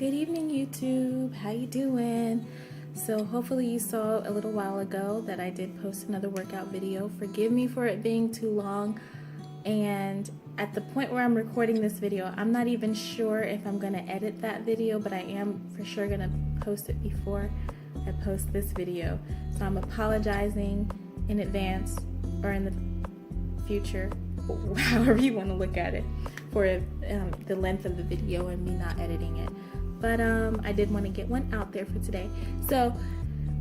Good evening, YouTube. How you doing? So hopefully you saw a little while ago that I did post another workout video. Forgive me for it being too long, and at the point where I'm recording this video, I'm not even sure if I'm going to edit that video, but I am for sure going to post it before I post this video. So I'm apologizing in advance or in the future, however you want to look at it, for the length of the video and me not editing it. But I did want to get one out there for today. So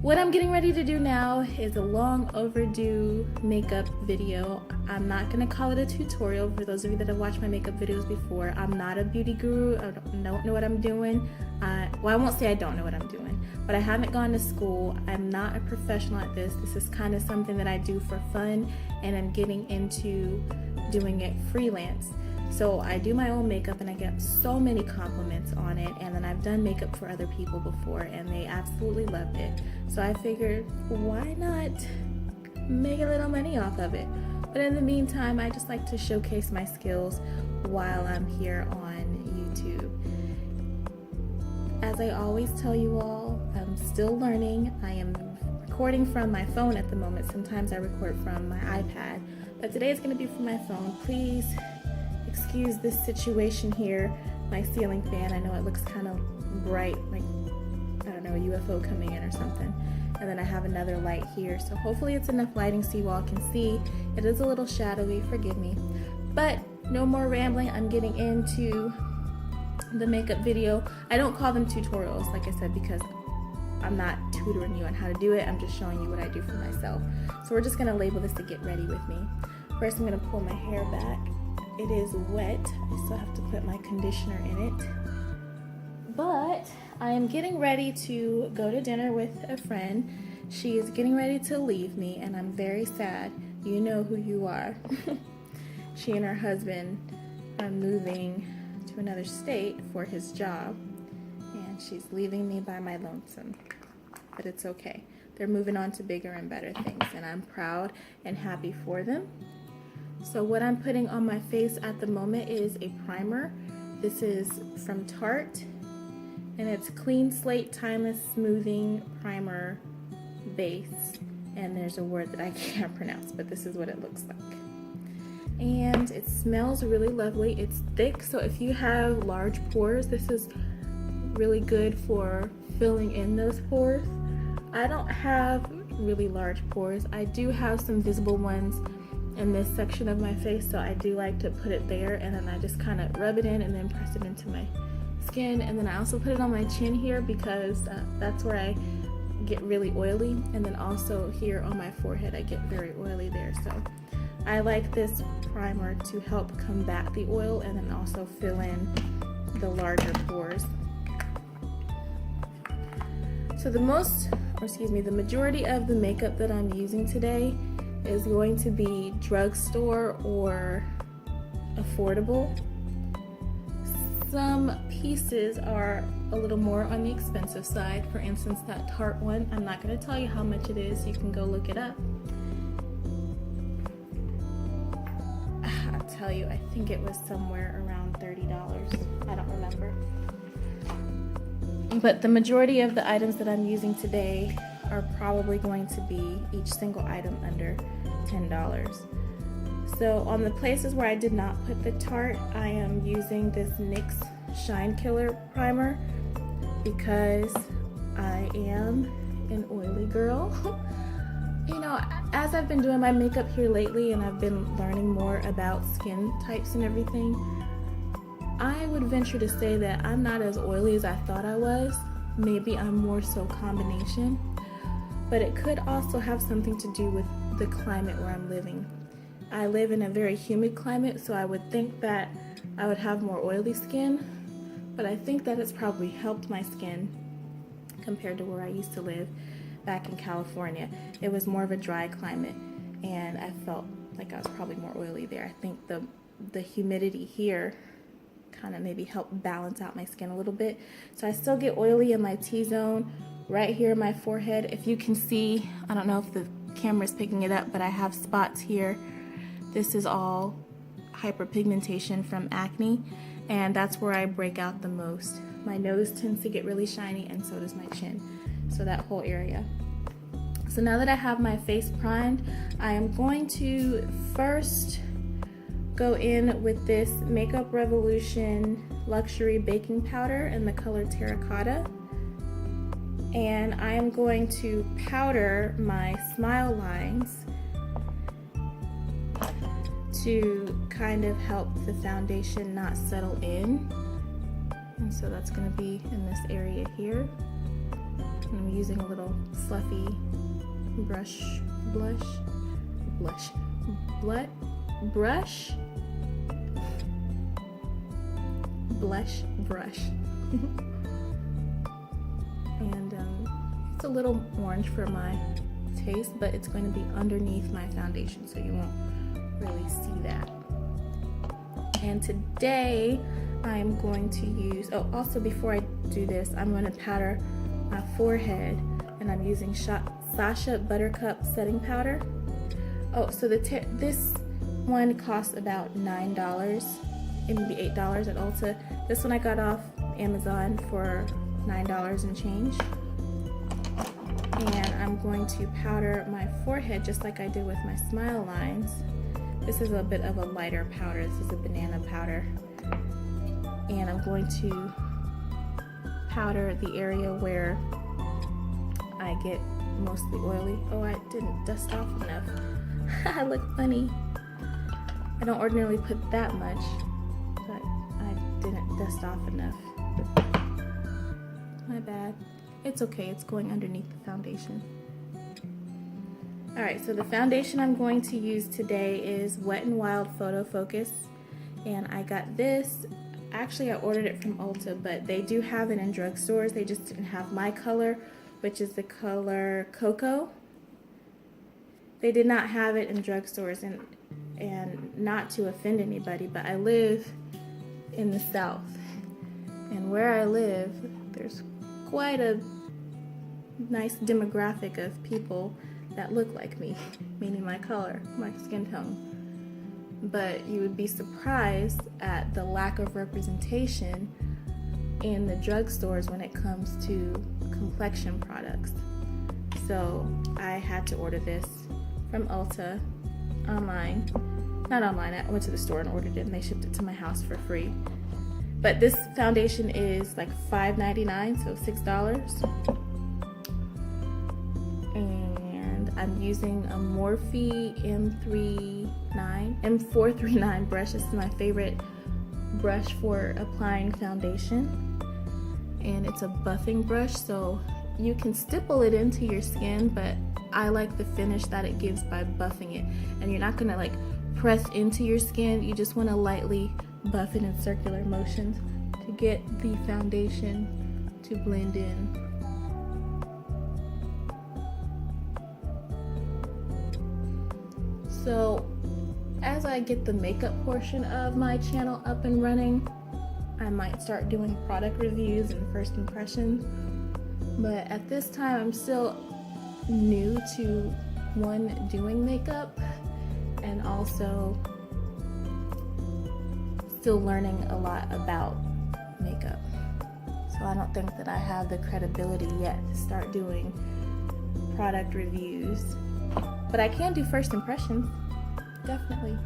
what I'm getting ready to do now is a long overdue makeup video. I'm not going to call it a tutorial. For those of you that have watched my makeup videos before, I'm not a beauty guru. I don't know what I'm doing. Well, I won't say I don't know what I'm doing, but I haven't gone to school. I'm not a professional at this. This is kind of something that I do for fun, and I'm getting into doing it freelance. So I do my own makeup and I get so many compliments on it, and then I've done makeup for other people before and they absolutely loved it. So I figured, why not make a little money off of it? But in the meantime, I just like to showcase my skills while I'm here on YouTube. As I always tell you all, I'm still learning. I am recording from my phone at the moment. Sometimes I record from my iPad, but today is going to be from my phone. Please excuse this situation here. My ceiling fan, I know it looks kind of bright, like, I don't know, a UFO coming in or something. And then I have another light here, so hopefully it's enough lighting so you all can see. It is a little shadowy, forgive me. But no more rambling, I'm getting into the makeup video. I don't call them tutorials, like I said, because I'm not tutoring you on how to do it. I'm just showing you what I do for myself. So we're just gonna label this to get ready with me. First, I'm gonna pull my hair back. It is wet. I still have to put my conditioner in it. But I am getting ready to go to dinner with a friend. She is getting ready to leave me, and I'm very sad. You know who you are. She and her husband are moving to another state for his job, and she's leaving me by my lonesome. But it's okay. They're moving on to bigger and better things, and I'm proud and happy for them. So what I'm putting on my face at the moment is a primer. This is from Tarte, and it's Clean Slate Timeless Smoothing Primer Base. And there's a word that I can't pronounce, but this is what it looks like. And it smells really lovely. It's thick, so if you have large pores, this is really good for filling in those pores. I don't have really large pores. I do have some visible ones in this section of my face, so I do like to put it there, and then I just kind of rub it in and then press it into my skin. And then I also put it on my chin here because that's where I get really oily, and then also here on my forehead I get very oily there. So I like this primer to help combat the oil and then also fill in the larger pores. So the majority of the makeup that I'm using today is going to be drugstore or affordable. Some pieces are a little more on the expensive side. For instance, that Tarte one, I'm not going to tell you how much it is. You can go look it up. I'll tell you, I think it was somewhere around $30. I don't remember. But the majority of the items that I'm using today are probably going to be each single item under $10. So on the places where I did not put the Tarte, I am using this NYX Shine Killer primer because I am an oily girl. You know, as I've been doing my makeup here lately and I've been learning more about skin types and everything, I would venture to say that I'm not as oily as I thought I was. Maybe I'm more so combination. But it could also have something to do with the climate where I'm living. I live in a very humid climate, so I would think that I would have more oily skin, but I think that it's probably helped my skin compared to where I used to live back in California. It was more of a dry climate, and I felt like I was probably more oily there. I think the humidity here kind of maybe helped balance out my skin a little bit. So I still get oily in my T-zone, right here in my forehead. If you can see, I don't know if the camera's picking it up, but I have spots here. This is all hyperpigmentation from acne, and that's where I break out the most. My nose tends to get really shiny, and so does my chin, so that whole area. So now that I have my face primed, I am going to first go in with this Makeup Revolution Luxury Baking Powder in the color Terracotta. And I am going to powder my smile lines to kind of help the foundation not settle in. And so that's going to be in this area here. And I'm using a little fluffy brush blush brush. And it's a little orange for my taste, but it's going to be underneath my foundation, so you won't really see that. And today I'm going to use, oh, also before I do this, I'm going to powder my forehead, and I'm using Sasha Buttercup setting powder. Oh, so this one costs about $9, it would be $8 at Ulta. This one I got off Amazon for $9 and change. And I'm going to powder my forehead just like I did with my smile lines. This is a bit of a lighter powder. This is a banana powder. And I'm going to powder the area where I get mostly oily. Oh, I didn't dust off enough. I look funny. I don't ordinarily put that much, but I didn't dust off enough. My bad. It's okay, it's going underneath the foundation. Alright, so the foundation I'm going to use today is Wet n Wild Photo Focus. And I got this, actually I ordered it from Ulta, but they do have it in drugstores. They just didn't have my color, which is the color Cocoa. They did not have it in drugstores, and not to offend anybody, but I live in the South. And where I live, there's quite a nice demographic of people that look like me, meaning my color, my skin tone. But you would be surprised at the lack of representation in the drugstores when it comes to complexion products. So I had to order this from Ulta online. Not online, I went to the store and ordered it, and they shipped it to my house for free. But this foundation is like $5.99, so $6. And I'm using a Morphe M439 brush. This is my favorite brush for applying foundation. And it's a buffing brush, so you can stipple it into your skin, but I like the finish that it gives by buffing it. And you're not gonna like press into your skin, you just wanna lightly buff it in circular motions to get the foundation to blend in. So as I get the makeup portion of my channel up and running, I might start doing product reviews and first impressions. But at this time I'm still new to doing makeup, and also still learning a lot about makeup. So I don't think that I have the credibility yet to start doing product reviews. But I can do first impressions, definitely.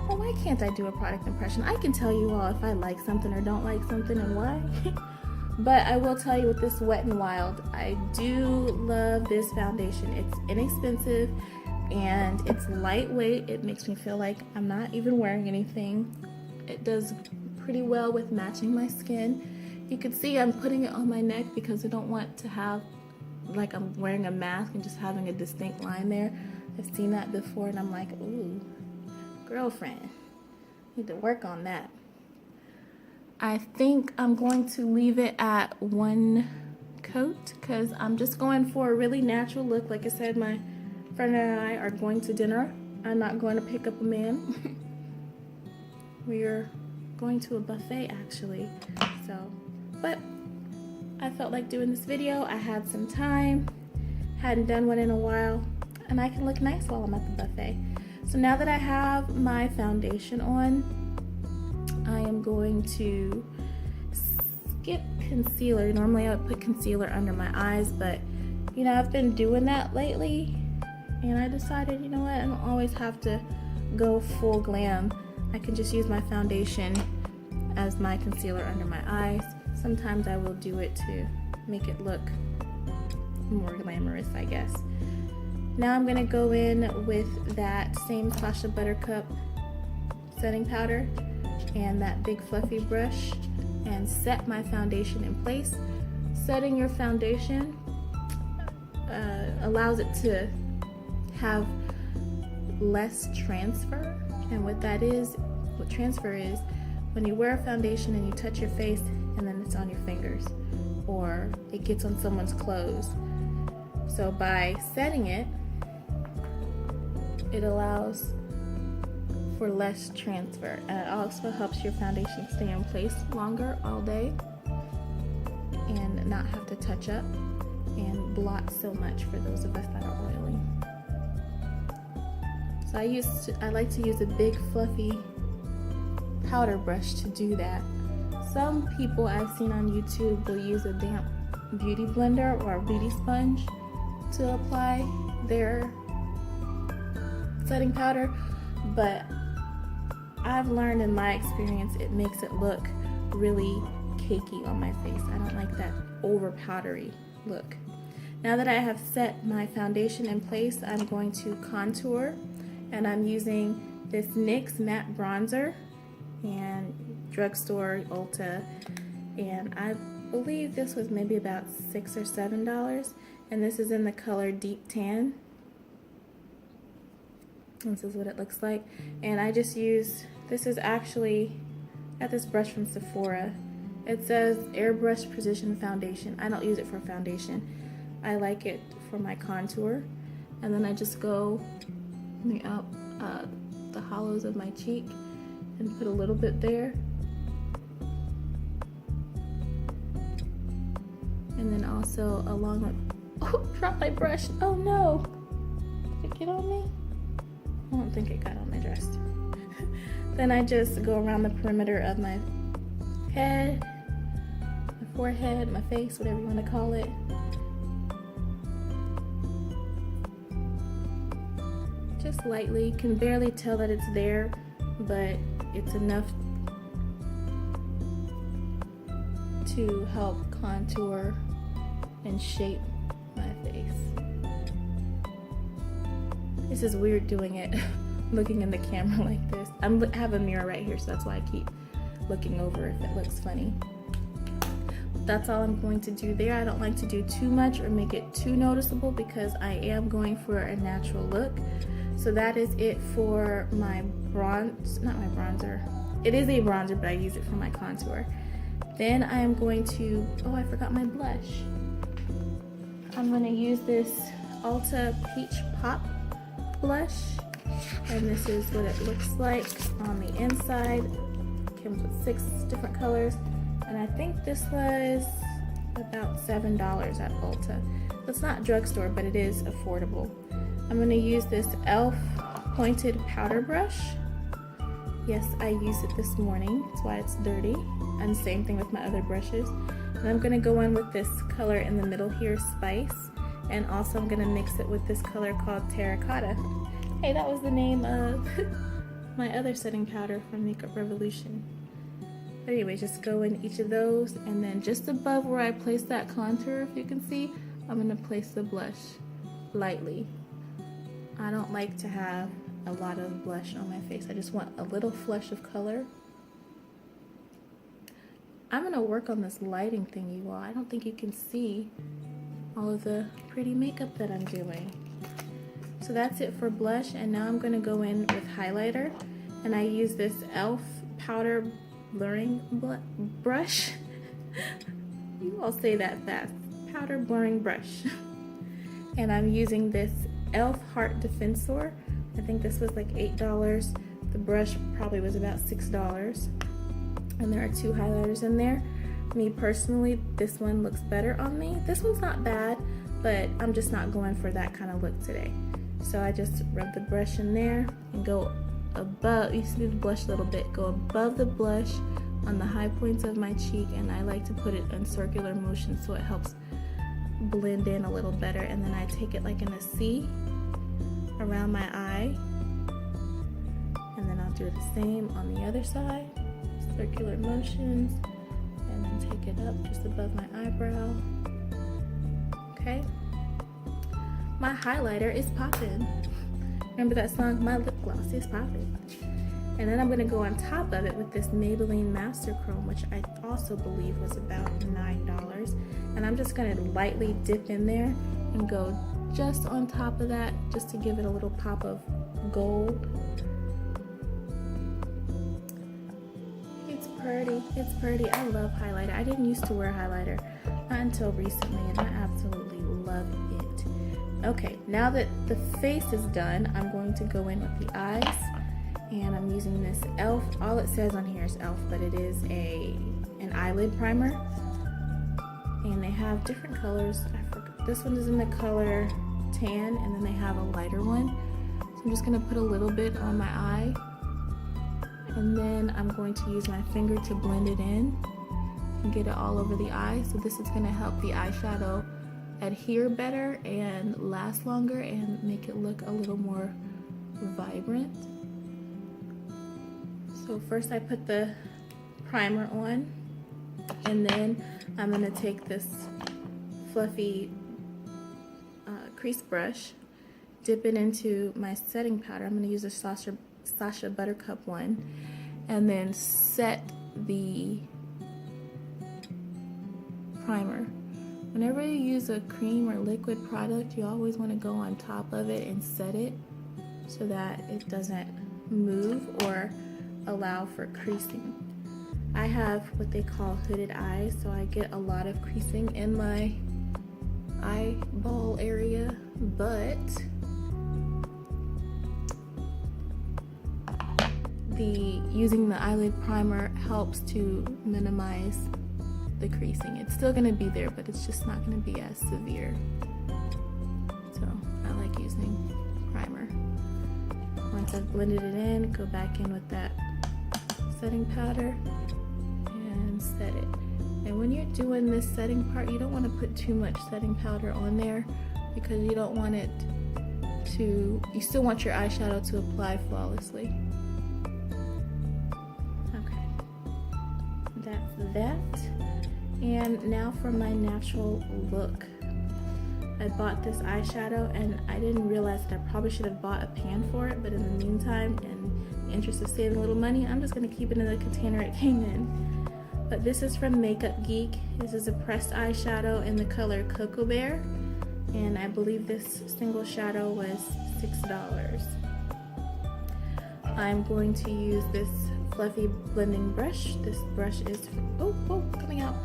Well, why can't I do a product impression? I can tell you all if I like something or don't like something and why. But I will tell you with this Wet n Wild, I do love this foundation. It's inexpensive and it's lightweight. It makes me feel like I'm not even wearing anything. It does pretty well with matching my skin. You can see I'm putting it on my neck because I don't want to have like I'm wearing a mask and just having a distinct line there. I've seen that before and I'm like, ooh, girlfriend, need to work on that. I think I'm going to leave it at one coat because I'm just going for a really natural look. Like I said, my friend and I are going to dinner. I'm not going to pick up a man. We are going to a buffet actually. So, but I felt like doing this video. I had some time, hadn't done one in a while, and I can look nice while I'm at the buffet. So now that I have my foundation on, I am going to skip concealer. Normally I would put concealer under my eyes, but you know, I've been doing that lately, and I decided, you know what, I don't always have to go full glam. I can just use my foundation as my concealer under my eyes. Sometimes I will do it to make it look more glamorous, I guess. Now I'm gonna go in with that same Sasha Buttercup setting powder and that big fluffy brush and set my foundation in place. Setting your foundation allows it to have less transfer, and what transfer is when you wear a foundation and you touch your face and then it's on your fingers or it gets on someone's clothes. So by setting it, it allows for less transfer, and it also helps your foundation stay in place longer all day and not have to touch up and blot so much for those of us that are oily. So I like to use a big fluffy powder brush to do that. Some people I've seen on YouTube will use a damp beauty blender or a beauty sponge to apply their setting powder, but I've learned in my experience it makes it look really cakey on my face. I don't like that over powdery look. Now that I have set my foundation in place, I'm going to contour, and I'm using this NYX matte bronzer and drugstore Ulta, and I believe this was maybe about $6 or $7, and this is in the color Deep Tan. This is what it looks like, and I just used, this is actually, I got this brush from Sephora. It says Airbrush Precision Foundation. I don't use it for foundation. I like it for my contour, and then I just go up the hollows of my cheek and put a little bit there, and then also along the, oh, dropped my brush, oh no, did it get on me? I don't think it got on my dress. Then I just go around the perimeter of my head, my forehead, my face, whatever you want to call it. Just lightly, can barely tell that it's there, but it's enough to help contour and shape my face. This is weird doing it looking in the camera like this. I have a mirror right here, so that's why I keep looking over if it looks funny. That's all I'm going to do there. I don't like to do too much or make it too noticeable because I am going for a natural look. So that is it for my not my bronzer. It is a bronzer, but I use it for my contour. Then I am going to, oh, I forgot my blush. I'm gonna use this Ulta Peach Pop blush, and this is what it looks like on the inside. It comes with 6 different colors, and I think this was about $7 at Ulta. It's not drugstore, but it is affordable. I'm going to use this e.l.f. pointed powder brush. Yes, I used it this morning, that's why it's dirty, and same thing with my other brushes. And I'm going to go in with this color in the middle here, Spice, and also I'm going to mix it with this color called Terracotta. Hey, that was the name of my other setting powder from Makeup Revolution. But anyway, just go in each of those, and then just above where I place that contour, if you can see, I'm going to place the blush lightly. I don't like to have a lot of blush on my face. I just want a little flush of color. I'm going to work on this lighting thing, you all. I don't think you can see all of the pretty makeup that I'm doing. So that's it for blush, and now I'm going to go in with highlighter, and I use this e.l.f. powder blurring brush. You all say that fast. Powder blurring brush. And I'm using this e.l.f. Heart Defensor. I think this was like $8. The brush probably was about $6. And there are 2 highlighters in there. Me personally, this one looks better on me. This one's not bad, but I'm just not going for that kind of look today. So I just rub the brush in there and go above, you see the blush a little bit, go above the blush on the high points of my cheek, and I like to put it in circular motion so it helps blend in a little better. And then I take it like in a C around my eye, and then I'll do the same on the other side, circular motions, and then take it up just above my eyebrow. Okay, my highlighter is popping. Remember that song, My Lip Gloss is popping. And then I'm gonna go on top of it with this Maybelline Master Chrome, which I also believe was about $9. And I'm just gonna lightly dip in there and go just on top of that, just to give it a little pop of gold. It's pretty, it's pretty. I love highlighter. I didn't used to wear highlighter, not until recently, and I absolutely love it. Okay, now that the face is done, I'm going to go in with the eyes. And I'm using this e.l.f. All it says on here is e.l.f., but it is an eyelid primer. And they have different colors. I forgot. This one is in the color tan, and then they have a lighter one. So I'm just gonna put a little bit on my eye. And then I'm going to use my finger to blend it in and get it all over the eye. So this is gonna help the eyeshadow adhere better and last longer and make it look a little more vibrant. So first I put the primer on, and then I'm going to take this fluffy crease brush, dip it into my setting powder. I'm going to use a Sasha Buttercup one, and then set the primer. Whenever you use a cream or liquid product, you always want to go on top of it and set it so that it doesn't move or allow for creasing. I have what they call hooded eyes, so I get a lot of creasing in my eyeball area, but using the eyelid primer helps to minimize the creasing. It's still going to be there, but it's just not going to be as severe. So I like using primer. Once I've blended it in, go back in with that setting powder and set it. And when you're doing this setting part, you don't want to put too much setting powder on there because you don't want it to, you still want your eyeshadow to apply flawlessly. Okay, that's that. And now for my natural look. I bought this eyeshadow and I didn't realize that I probably should have bought a pan for it, but in the meantime, in the interest of saving a little money, I'm just going to keep it in the container it came in. But this is from Makeup Geek. This is a pressed eyeshadow in the color Cocoa Bear, and I believe this single shadow was $6. I'm going to use this fluffy blending brush. This brush is from, coming out.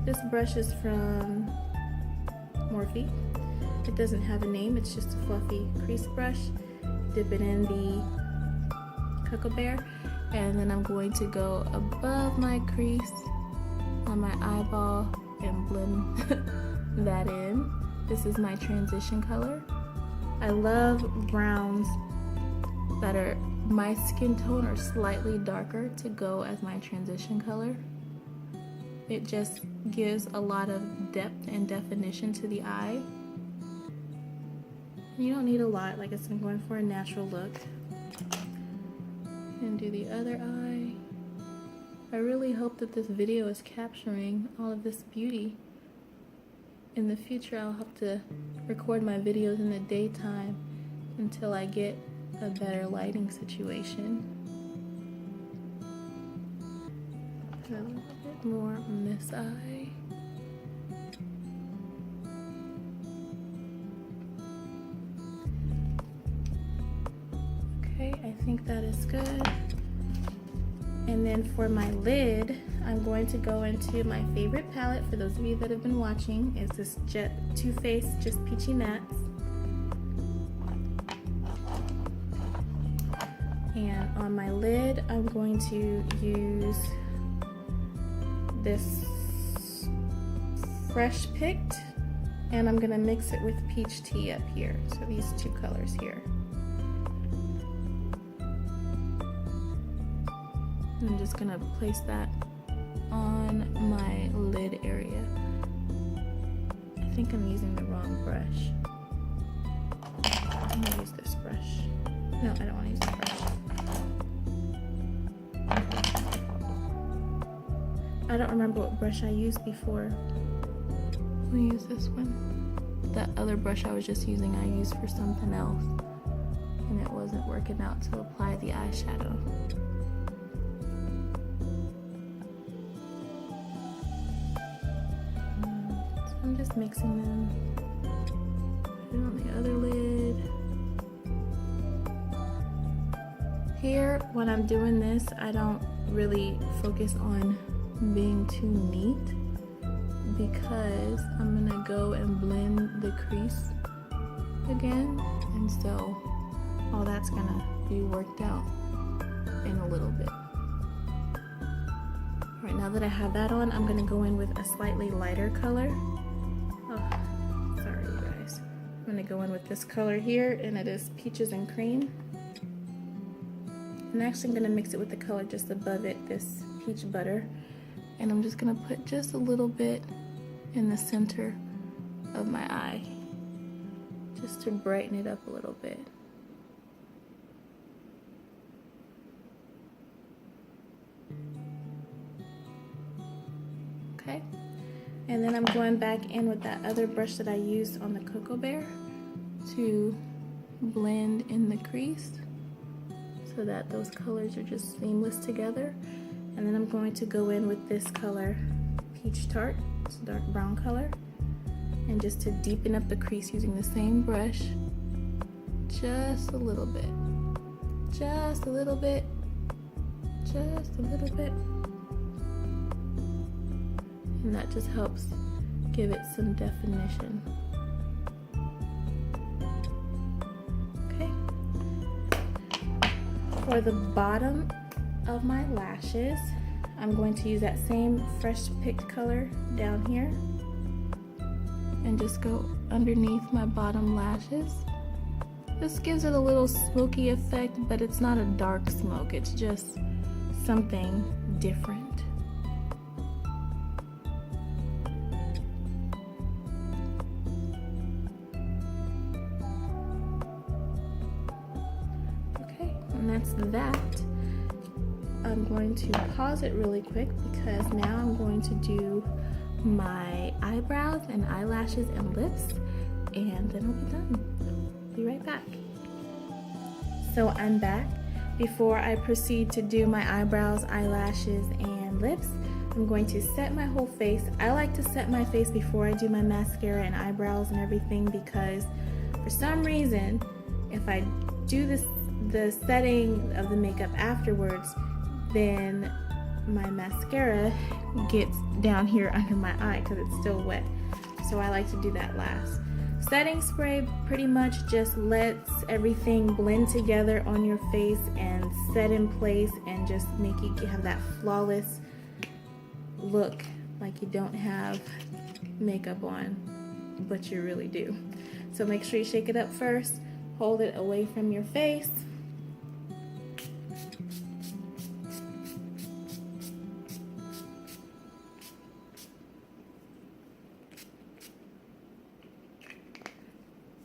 This brush is from Morphe. It doesn't have a name, it's just a fluffy crease brush. Dip it in the Cocoa Bear, and then I'm going to go above my crease on my eyeball and blend that in. This is my transition color. I love browns that are my skin tone or slightly darker to go as my transition color. It just gives a lot of depth and definition to the eye. You don't need a lot, like I said, I'm going for a natural look. And do the other eye. I really hope that this video is capturing all of this beauty. In the future, I'll have to record my videos in the daytime until I get a better lighting situation. A little bit more on this eye. Okay, I think that is good. And then for my lid, I'm going to go into my favorite palette. For those of you that have been watching, it's this Too Faced Just Peachy Mattes. And on my lid, I'm going to use this Fresh Picked, and I'm gonna mix it with Peach Tea up here. So these two colors here. And I'm just gonna place that on my lid area. I think I'm using the wrong brush. I'm gonna use this brush. No, I don't wanna use the brush. I don't remember what brush I used before. We'll use this one. That other brush I was just using, I used for something else. And it wasn't working out to apply the eyeshadow. So I'm just mixing them. Put it on the other lid. Here, when I'm doing this, I don't really focus on being too neat because I'm gonna go and blend the crease again, and so all that's gonna be worked out in a little bit. All right, now that I have that on, I'm gonna go in with a slightly lighter color. Oh, sorry you guys. I'm gonna go in with this color here, and it is Peaches and Cream. And actually I'm gonna mix it with the color just above it, this Peach Butter. And I'm just gonna put just a little bit in the center of my eye, just to brighten it up a little bit. Okay, and then I'm going back in with that other brush that I used on the Cocoa Bear to blend in the crease so that those colors are just seamless together. And then I'm going to go in with this color, Peach Tart, it's a dark brown color, and just to deepen up the crease using the same brush, just a little bit, just a little bit, just a little bit. And that just helps give it some definition. Okay. For the bottom of my lashes, I'm going to use that same fresh picked color down here and just go underneath my bottom lashes. This gives it a little smoky effect, but it's not a dark smoke, it's just something different. Okay, and that's that. I'm going to pause it really quick because now I'm going to do my eyebrows and eyelashes and lips, and then we'll be done. Be right back. So I'm back. Before I proceed to do my eyebrows, eyelashes, and lips, I'm going to set my whole face. I like to set my face before I do my mascara and eyebrows and everything because for some reason, if I do the setting of the makeup afterwards, then my mascara gets down here under my eye because it's still wet. So I like to do that last. Setting spray pretty much just lets everything blend together on your face and set in place and just make you have that flawless look, like you don't have makeup on, but you really do. So make sure you shake it up first, hold it away from your face.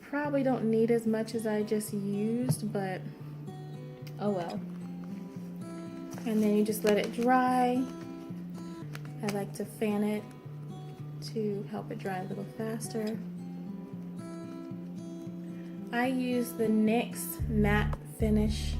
Probably don't need as much as I just used, but oh well. And then you just let it dry. I like to fan it to help it dry a little faster. I use the NYX Matte Finish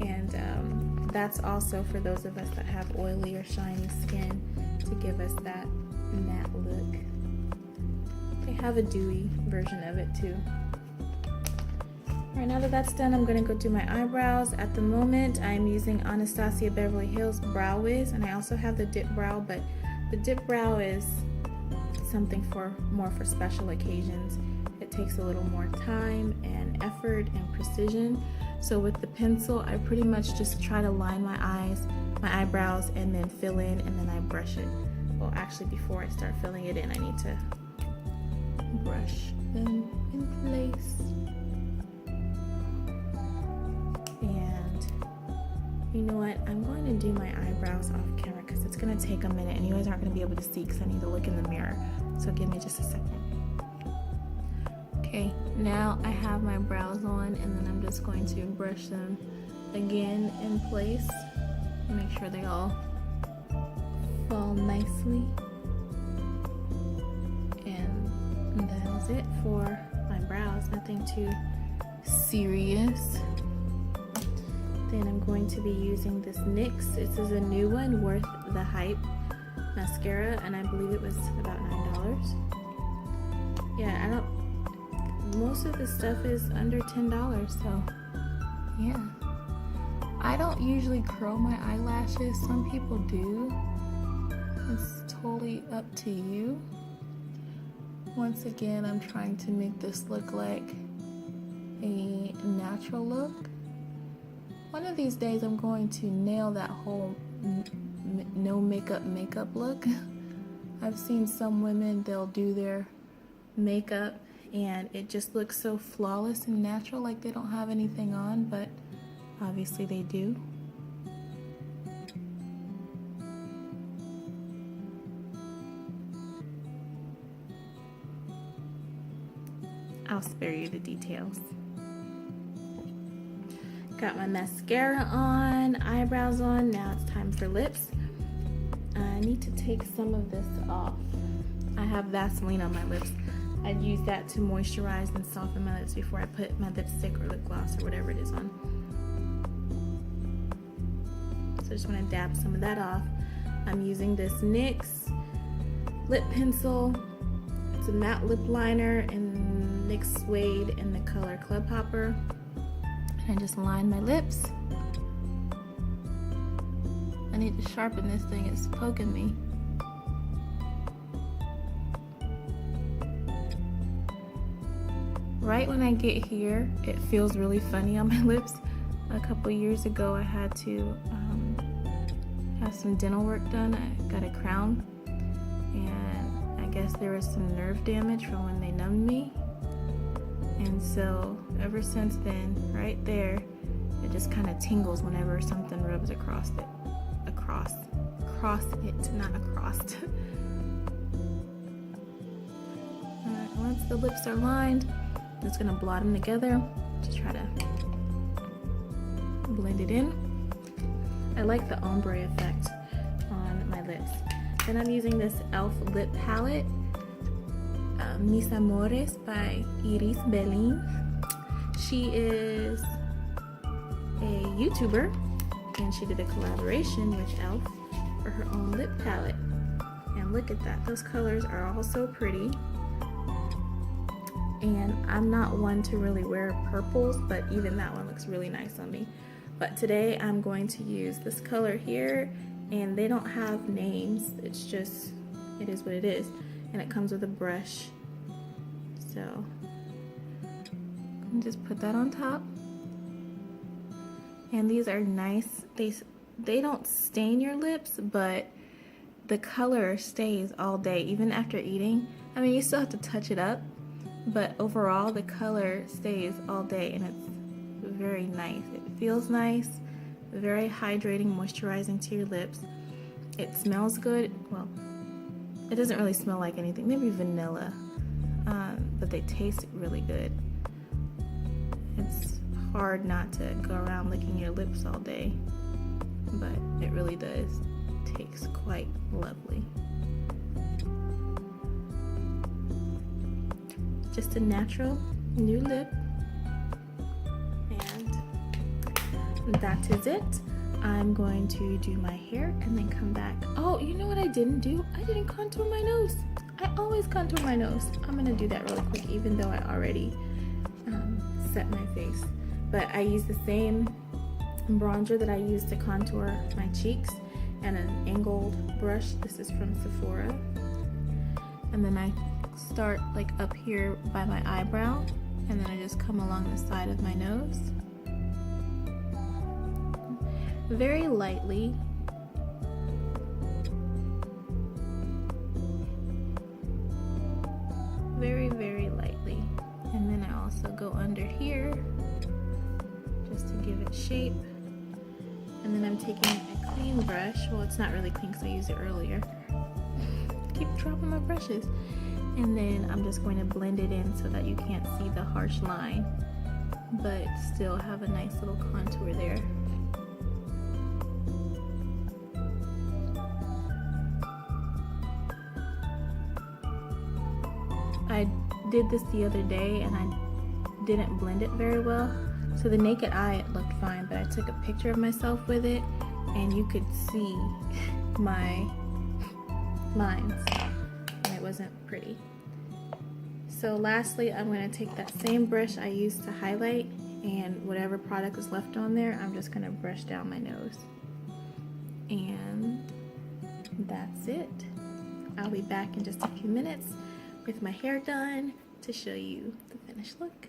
and that's also for those of us that have oily or shiny skin, to give us that matte look. They have a dewy version of it too. Alright, now that that's done, I'm going to go do my eyebrows. At the moment, I'm using Anastasia Beverly Hills Brow Wiz, and I also have the Dip Brow, but the Dip Brow is something more for special occasions. It takes a little more time and effort and precision. So with the pencil, I pretty much just try to line my eyes, my eyebrows, and then fill in, and then I brush it. Well, actually, before I start filling it in, I need to brush them in place. You know what? I'm going to do my eyebrows off camera because it's going to take a minute and you guys aren't going to be able to see because I need to look in the mirror. So give me just a second. Okay, now I have my brows on and then I'm just going to brush them again in place. Make sure they all fall nicely. And that is it for my brows. Nothing too serious. Then I'm going to be using this NYX. This is a new one, Worth the Hype mascara, and I believe it was about $9. Yeah, most of the stuff is under $10, so yeah. I don't usually curl my eyelashes. Some people do. It's totally up to you. Once again, I'm trying to make this look like a natural look. One of these days I'm going to nail that whole no makeup look. I've seen some women, they'll do their makeup and it just looks so flawless and natural, like they don't have anything on, but obviously they do. I'll spare you the details. Got my mascara on, eyebrows on, now it's time for lips. I need to take some of this off. I have Vaseline on my lips. I'd use that to moisturize and soften my lips before I put my lipstick or lip gloss or whatever it is on. So I just want to dab some of that off. I'm using this NYX Lip Pencil. It's a matte lip liner in NYX Suede in the color Club Hopper. And just line my lips. I need to sharpen this thing, it's poking me. Right when I get here, it feels really funny on my lips. A couple years ago, I had to have some dental work done. I got a crown, and I guess there was some nerve damage from when they numbed me. And so ever since then, right there, it just kind of tingles whenever something rubs across it. Not across. Alright, once the lips are lined, I'm just gonna blot them together to try to blend it in. I like the ombre effect on my lips. Then I'm using this e.l.f. lip palette, Mis Amores by Iris Belin. She is a YouTuber and she did a collaboration with e.l.f. for her own lip palette. And look at that, those colors are all so pretty. And I'm not one to really wear purples, but even that one looks really nice on me. But today I'm going to use this color here, and they don't have names, it's just, it is what it is. And it comes with a brush. So, just put that on top. And these are nice, they don't stain your lips, but the color stays all day, even after eating. I mean, you still have to touch it up, but overall the color stays all day and it's very nice. It feels nice, very hydrating, moisturizing to your lips. It smells good. Well, it doesn't really smell like anything, maybe vanilla, but they taste really good. It's hard not to go around licking your lips all day, but it really does. Tastes quite lovely. Just a natural new lip, and that is it. I'm going to do my hair and then come back. Oh, you know what I didn't do? I didn't contour my nose. I always contour my nose. I'm gonna do that really quick, even though I already set my face. But I use the same bronzer that I use to contour my cheeks and an angled brush. This is from Sephora. And then I start like up here by my eyebrow, and then I just come along the side of my nose. Very lightly. Very, very lightly. And then I also go under here just to give it shape. And then I'm taking a clean brush. Well, it's not really clean because I used it earlier. Keep dropping my brushes. And then I'm just going to blend it in so that you can't see the harsh line, but still have a nice little contour there. I did this the other day and I didn't blend it very well. So the naked eye, it looked fine, but I took a picture of myself with it and you could see my lines and it wasn't pretty. So lastly, I'm going to take that same brush I used to highlight and whatever product is left on there, I'm just going to brush down my nose. And that's it. I'll be back in just a few minutes with my hair done to show you the finished look.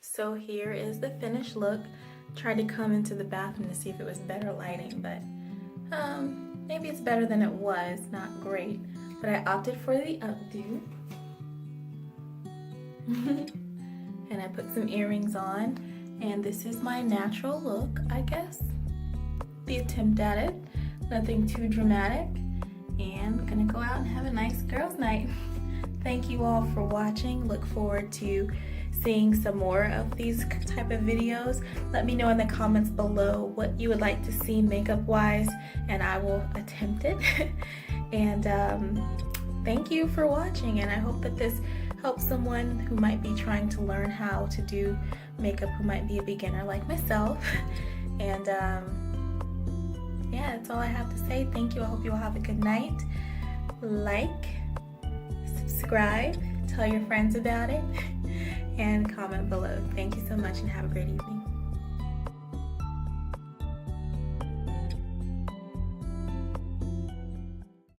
So here is the finished look. Tried to come into the bathroom to see if it was better lighting, but maybe it's better than it was, not great. But I opted for the updo. And I put some earrings on, and this is my natural look, I guess. The attempt at it, nothing too dramatic. And I'm gonna go out and have a nice girls' night. Thank you all for watching. Look forward to seeing some more of these type of videos. Let me know in the comments below what you would like to see makeup wise, and I will attempt it. And thank you for watching, and I hope that this helps someone who might be trying to learn how to do makeup, who might be a beginner like myself. And yeah, that's all I have to say. Thank you. I hope you all have a good night. Like, subscribe, tell your friends about it, and comment below. Thank you so much and have a great evening.